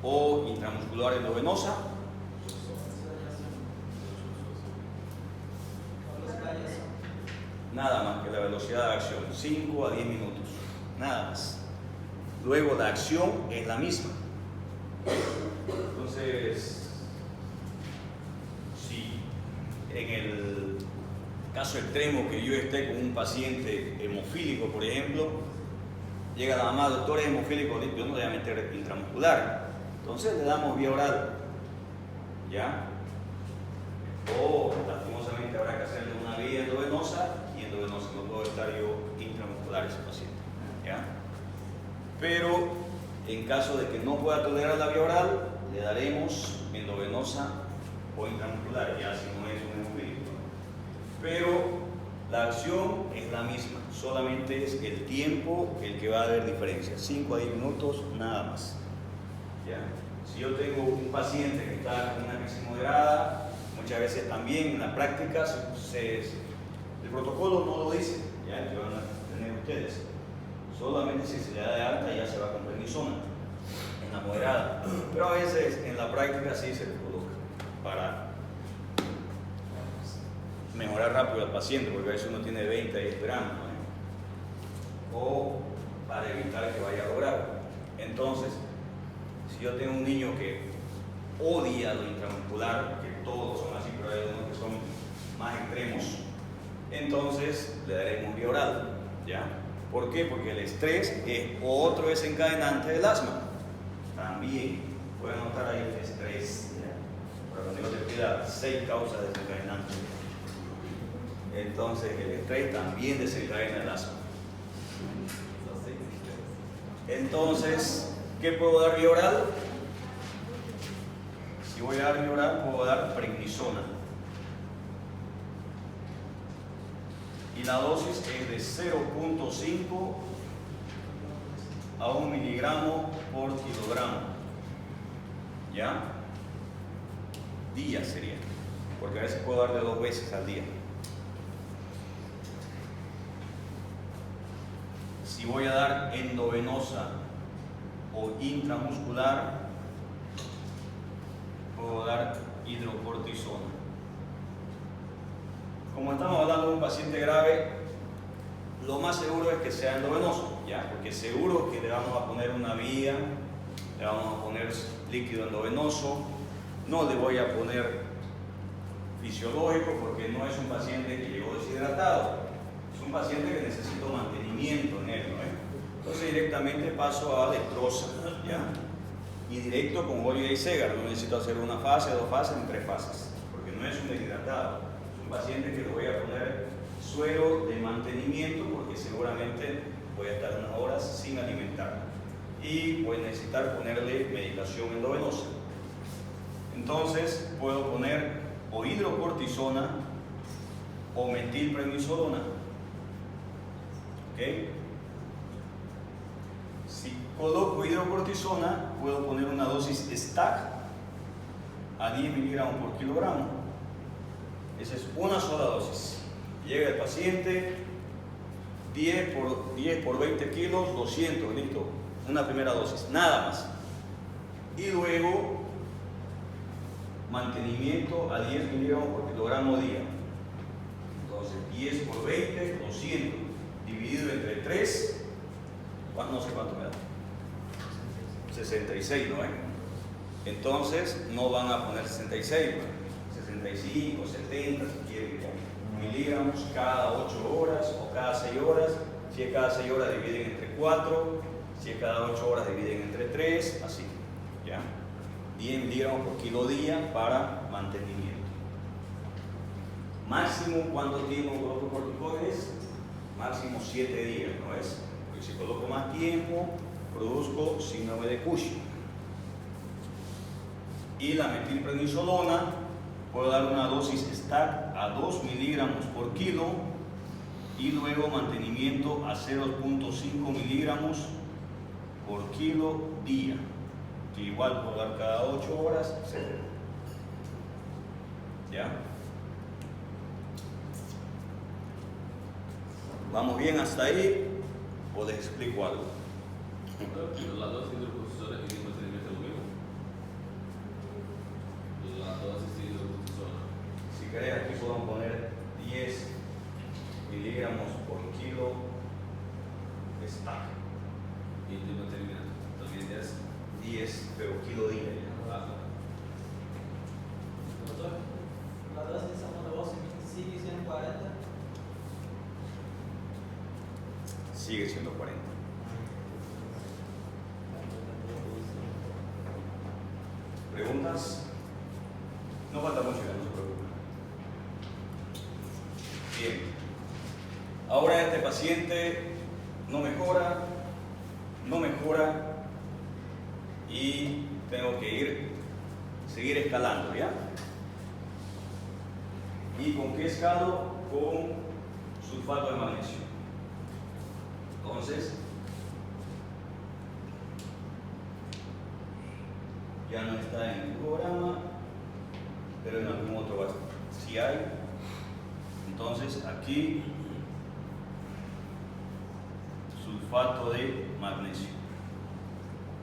o intramuscular endovenosa? Nada más que la velocidad de acción, 5 a 10 minutos, nada más. Luego la acción es la misma. Entonces, si en el caso extremo que yo esté con un paciente hemofílico, por ejemplo, llega la mamá, doctor, es hemofílico, yo no le voy a meter intramuscular. Entonces le damos vía oral, ¿ya? O lastimosamente habrá que hacerle una vía endovenosa y endovenosa, no puedo estar yo intramuscular ese paciente, ¿ya? Pero en caso de que no pueda tolerar la vía oral, le daremos endovenosa o intramuscular, ya si no es un hemofílico. Pero la acción es la misma, solamente es el tiempo el que va a haber diferencia, 5 a 10 minutos, nada más. ¿Ya? Si yo tengo un paciente que está con una crisis moderada, muchas veces también en la práctica el protocolo no lo dice, ¿ya? Que van a tener ustedes. Solamente si se le da de alta ya se va con prednisona, en la moderada. Pero a veces en la práctica sí se le coloca para mejorar rápido al paciente, porque a veces uno tiene 20 ahí esperando, ¿no? O para evitar que vaya a lograr. Entonces, si yo tengo un niño que odia lo intramuscular, que todos son así, pero hay unos que son más extremos, entonces le daremos vía oral, ¿ya? ¿Por qué? Porque el estrés es otro desencadenante del asma. También pueden notar ahí el estrés, ¿ya? Pero cuando yo te pida 6 causas desencadenantes, entonces el estrés también desencadena el asma. Entonces, ¿qué puedo dar vía oral? Si voy a dar vía oral, puedo dar prednisona. Y la dosis es de 0.5 a 1 miligramo por kilogramo. ¿Ya? Día sería. Porque a veces puedo dar de 2 veces al día. Si voy a dar endovenosa o intramuscular, puedo dar hidrocortisona. Como estamos hablando de un paciente grave, lo más seguro es que sea endovenoso, ¿ya? Porque seguro que le vamos a poner una vía, le vamos a poner líquido endovenoso, no le voy a poner fisiológico porque no es un paciente que llegó deshidratado, es un paciente que necesita mantenimiento en él, ¿no? Entonces directamente paso a Letrosa, ¿ya? Y directo con Holliday Segar, no necesito hacer una fase, 2 fases, en 3 fases, porque no es un deshidratado, es un paciente que le voy a poner suero de mantenimiento porque seguramente voy a estar unas horas sin alimentar y voy a necesitar ponerle medicación endovenosa. Entonces puedo poner o hidrocortisona o metilprednisolona. ¿Ok? Si coloco hidrocortisona, puedo poner una dosis stack a 10 miligramos por kilogramo. Esa es una sola dosis. Llega el paciente, 10 por 20 kilos, 200, listo. Una primera dosis, nada más. Y luego, mantenimiento a 10 miligramos por kilogramo día. Entonces, 10 por 20, 200, dividido entre 3, no sé cuánto me da. 66, ¿no es? Entonces, no van a poner 66, 65, 70, si quieren, miligramos cada 8 horas o cada 6 horas. Si es cada 6 horas, dividen entre 4. Si es cada 8 horas, dividen entre 3. Así, ¿ya? 10 miligramos por kilo día para mantenimiento. Máximo, ¿cuánto tiempo coloco corticoides? Máximo 7 días, ¿no es? Porque si coloco más tiempo, produzco síndrome de Cushing. Y la metilprednisolona, puedo dar una dosis stack a 2 miligramos por kilo y luego mantenimiento a 0.5 miligramos por kilo día, que igual puedo dar cada 8 horas, etc. ¿Ya? ¿Vamos bien hasta ahí? ¿O les explico algo? Las dos hidrocortisona y mantenimiento lo mismo. Las dos hidrocortisona. Si querés, aquí podemos poner 10 miligramos por kilo stack. Y de mantenimiento también 10, pero kilo día. Doutor, la dosis de negócio sigue sendo 40? Sigue siendo 40. ¿Preguntas? No falta mucho, ya no se preocupen. Bien. Ahora este paciente no mejora y tengo que seguir escalando, ¿ya? ¿Y con qué escalo? Con sulfato de magnesio. Entonces, ya no está en el programa, pero en algún otro va a estar. Si hay, entonces aquí sulfato sulfato de magnesio.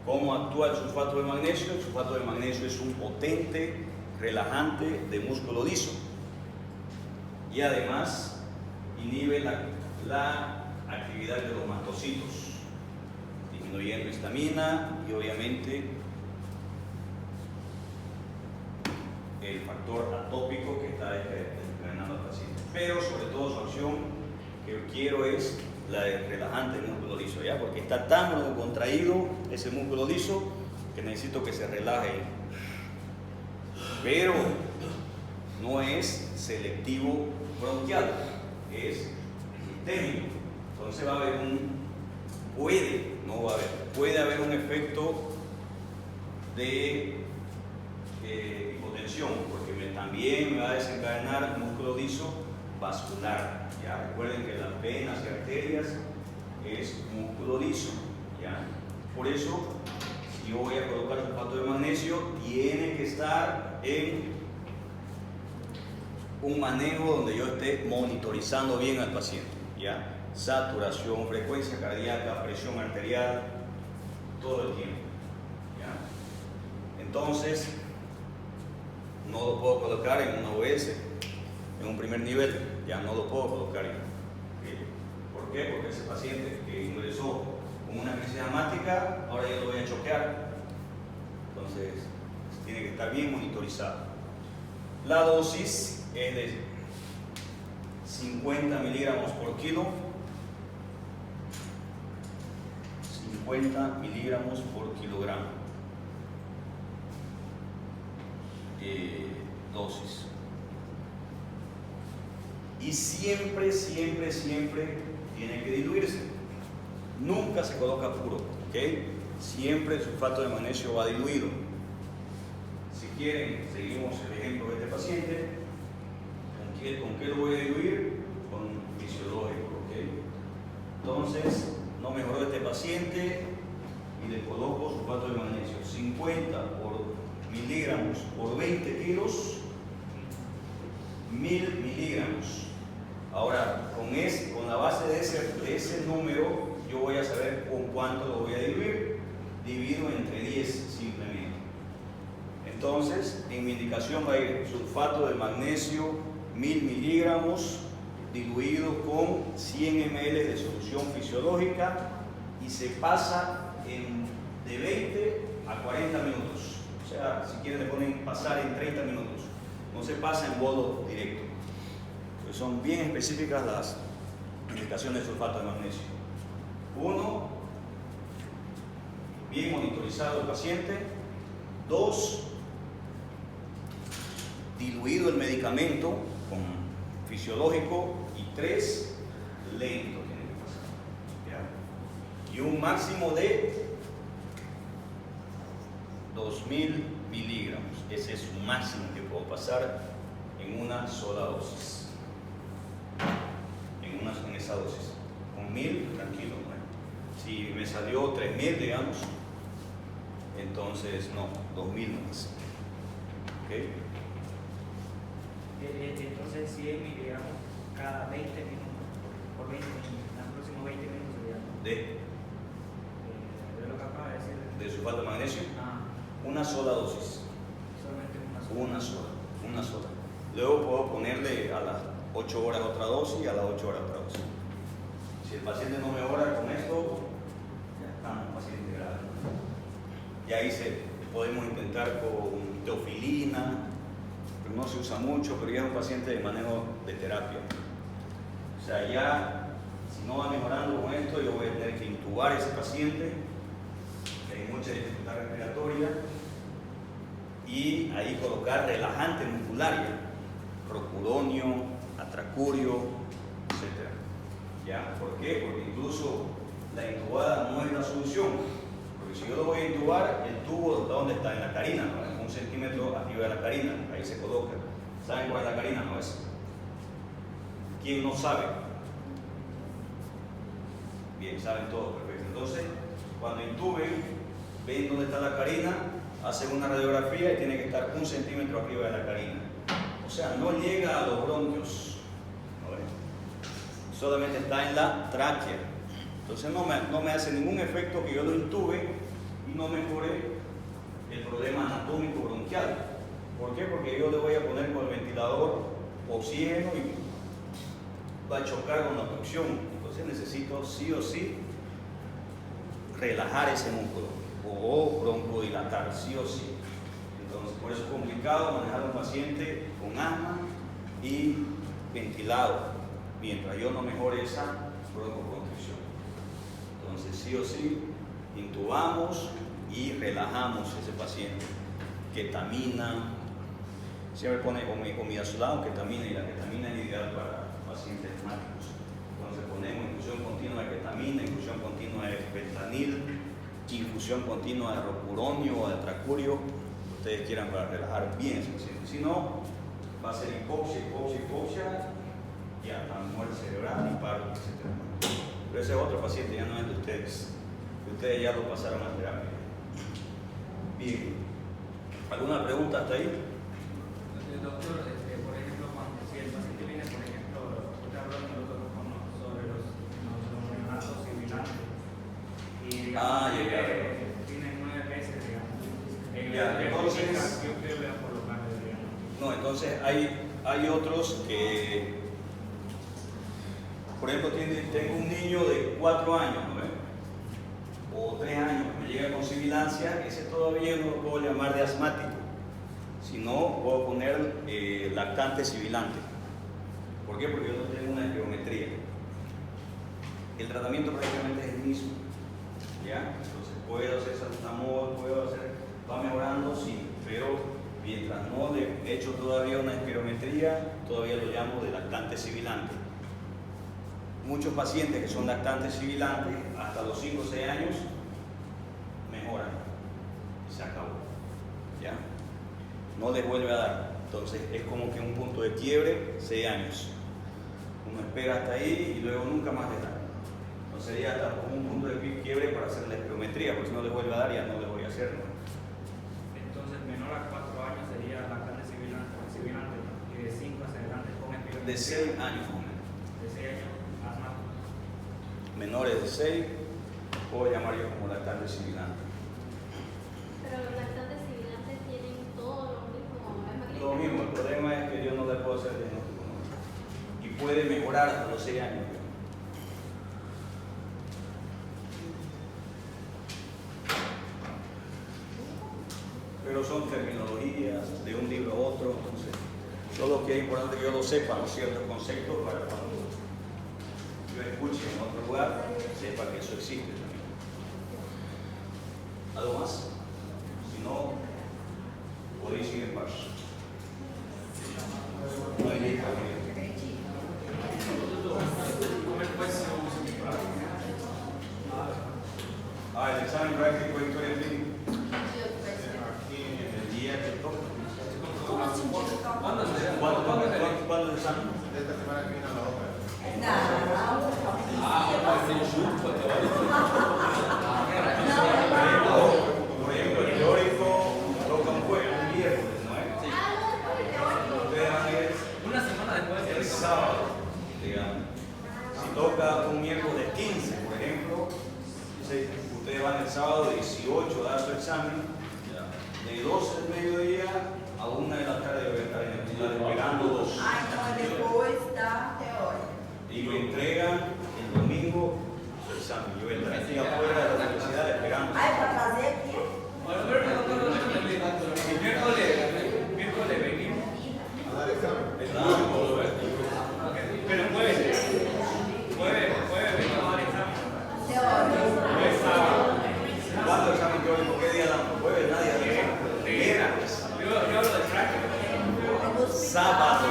¿Cómo actúa el sulfato de magnesio? El sulfato de magnesio es un potente relajante de músculo liso y además inhibe la actividad de los mastocitos, disminuyendo histamina y obviamente el factor atópico que está desencadenando al paciente. Pero sobre todo su acción que quiero es la de relajante del músculo liso, ¿ya? Porque está tan contraído ese músculo liso que necesito que se relaje. Pero no es selectivo bronquial, es sistémico. Entonces va a haber puede haber un efecto de hipotensión, porque también me va a desencadenar músculo liso vascular. ¿Ya? Recuerden que las venas y arterias es músculo liso. ¿Ya? Por eso, si yo voy a colocar sulfato de magnesio, tiene que estar en un manejo donde yo esté monitorizando bien al paciente. ¿Ya? Saturación, frecuencia cardíaca, presión arterial, todo el tiempo. ¿Ya? Entonces, no lo puedo colocar en una OS, en un primer nivel, ya no lo puedo colocar. ¿Por qué? Porque ese paciente que ingresó con una crisis asmática, ahora ya lo voy a choquear. Entonces, tiene que estar bien monitorizado. La dosis es de 50 miligramos por kilo. 50 miligramos por kilogramo. Dosis. Y siempre tiene que diluirse. Nunca se coloca puro, ¿ok? Siempre el sulfato de magnesio va diluido. Si quieren, seguimos el ejemplo de este paciente. ¿Con qué lo voy a diluir? Con fisiológico, ¿ok? Entonces, no mejoró este paciente y le coloco sulfato de magnesio 50 miligramos por 20 kilos, 1000 miligramos. Ahora, con la base de ese número, yo voy a saber con cuánto lo voy a diluir. Divido entre 10 simplemente. Entonces, en mi indicación va a ir sulfato de magnesio 1000 miligramos diluido con 100 ml de solución fisiológica y se pasa de 20 a 40 minutos. O sea, si quieren le ponen pasar en 30 minutos. No se pasa en bodo directo. Pues son bien específicas las indicaciones de sulfato de magnesio. 1, bien monitorizado el paciente. 2, diluido el medicamento con fisiológico. Y 3, lento tiene que pasar. ¿Ya? Y un máximo de 2000 miligramos. Ese es un máximo que puedo pasar en una sola dosis. En esa dosis. Con 1000, tranquilo. ¿No? Si me salió 3000, digamos, entonces no, 2000 más. ¿Ok? Entonces 100 miligramos cada 20 minutos, por 20 minutos, en los próximos 20 minutos sería, ¿no? De lo que acaba de decir. ¿De sulfato de magnesio? Ah, Una sola dosis. solamente una sola. Una sola. Luego puedo ponerle a las 8 horas otra dosis y a las 8 horas otra dosis. Si el paciente no mejora con esto, ya estamos paciente grave. Y ahí podemos intentar con teofilina, pero no se usa mucho, pero ya es un paciente de manejo de terapia. O sea, ya si no va mejorando con esto, yo voy a tener que intubar a ese paciente, que hay mucha dificultad respiratoria, y ahí colocar relajante muscular, rocuronio, atracurio, etc. ¿Ya? ¿Por qué? Porque incluso la intubada no es la solución. Porque si yo lo voy a intubar, el tubo, ¿dónde está? En la carina, ¿no? En 1 centímetro arriba de la carina, ahí se coloca. ¿Saben cuál es la carina? No es. ¿Quién no sabe? Bien, saben todos, perfecto. Entonces, cuando intuben, ven dónde está la carina, hacen una radiografía y tiene que estar 1 centímetro arriba de la carina. O sea, no llega a los bronquios. ¿No ven? Solamente está en la tráquea. Entonces no me hace ningún efecto que yo lo intube y no mejore el problema anatómico bronquial. ¿Por qué? Porque yo le voy a poner con el ventilador oxígeno y va a chocar con la obstrucción. Entonces necesito sí o sí relajar ese músculo o broncodilatar, sí o sí. Entonces por eso es complicado manejar a un paciente con asma y ventilado mientras yo no mejore esa broncoconstricción. Entonces sí o sí intubamos y relajamos a ese paciente. Ketamina, siempre pone omidazolado, ketamina, y la ketamina es ideal para pacientes asmáticos. Entonces ponemos infusión continua de ketamina, infusión continua de fentanil, infusión continua de rocuronio o de tracurio, que ustedes quieran para relajar bien ese paciente. Si no, va a ser hipoxia y hasta muerte cerebral, infarto, etc. Pero ese otro paciente ya no es de ustedes. Ustedes ya lo pasaron a terapia. Bien. ¿Alguna pregunta hasta ahí? Doctor, por ejemplo, si el paciente viene, por ejemplo, usted habló sobre los neonatos sibilantes y tienen 9 meses, digamos. Entonces, yo voy a colocarle, digamos. No, entonces hay otros que, por ejemplo, tengo un niño de 4 años, ¿no? O 3 años que me llega con sibilancia, ese todavía no lo puedo llamar de asmático, sino puedo poner lactante sibilante. ¿Por qué? Porque yo no tengo una espirometría. El tratamiento prácticamente es el mismo, ¿ya? Entonces puedo hacer salbutamol, va mejorando, sí, pero mientras no le he hecho todavía una espirometría, todavía lo llamo de lactante sibilante. Muchos pacientes que son lactantes sibilantes, hasta los 5 o 6 años, mejoran y se acabó, ¿ya? No les vuelve a dar. Entonces es como que un punto de quiebre, 6 años. Uno espera hasta ahí y luego nunca más les da. Entonces sería hasta como un punto de quiebre para hacer la espirometría, porque si no les vuelve a dar ya no les voy a hacer, ¿no? Entonces, menor a 4 años sería lactante sibilante, y de 5 hacia adelante con espirometría. De 6 años más o menos. De 6 años, asmático. Menores de 6, puedo llamar yo como lactante sibilante. Pero los lactantes sibilantes tienen todo lo mismo. Lo mismo, el problema es que yo no le puedo hacer diagnóstico, ¿no? Y puede mejorar hasta los 6 años. Pero son terminologías de un libro a otro, entonces solo que es importante que yo lo sepa, los ciertos conceptos, para cuando yo escuche en otro lugar, sepa que eso existe también. ¿Algo más? Si no, podéis ir en paz. No hay lista, el examen práctico de historia clínica. El día que toca. ¿Cuándo es el examen? Esta semana que viene a la otra. Por ejemplo, el teórico toca un jueves, un miércoles, ¿no es? Sí. Ustedes van a ir Una semana después el sábado, digamos. Si toca un miércoles 15, por ejemplo, ustedes van el sábado 18 a dar su examen, de 12 del mediodía a 1 de la tarde voy a estar en el hospital esperando 2. Y me entregan el domingo su examen. Yo estaré aquí afuera de la universidad esperando. miércoles venimos. A dar examen. Pero jueves venimos a dar examen. Jueves, sábado. ¿Cuándo el examen teórico? ¿Qué día damos? ¿Jueves? Nadie da examen. Viernes. Yo hablo de práctica. Sábado.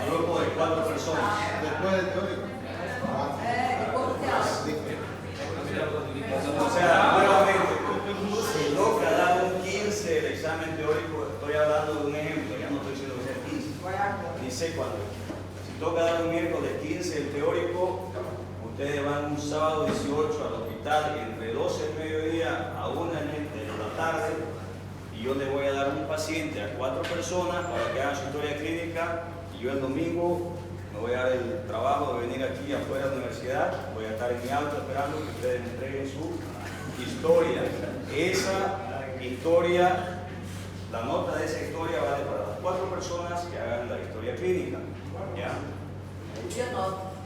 Grupo de 4 personas. Después del teórico. O sea, nuevamente, si toca dar un 15 el examen teórico, estoy hablando de un ejemplo, ya no estoy diciendo que sea 15, ni sé cuándo. Si toca dar un miércoles 15 el teórico, ustedes van un sábado 18 al hospital entre 12 del mediodía a 1 de la tarde y yo les voy a dar un paciente a 4 personas para que hagan su historia clínica y yo el domingo me voy a dar el trabajo de venir aquí afuera de la universidad, voy a estar en mi auto esperando que ustedes me entreguen su historia. Esa historia, la nota de esa historia vale para las 4 personas que hagan la historia clínica. ¿Ya? Yo no.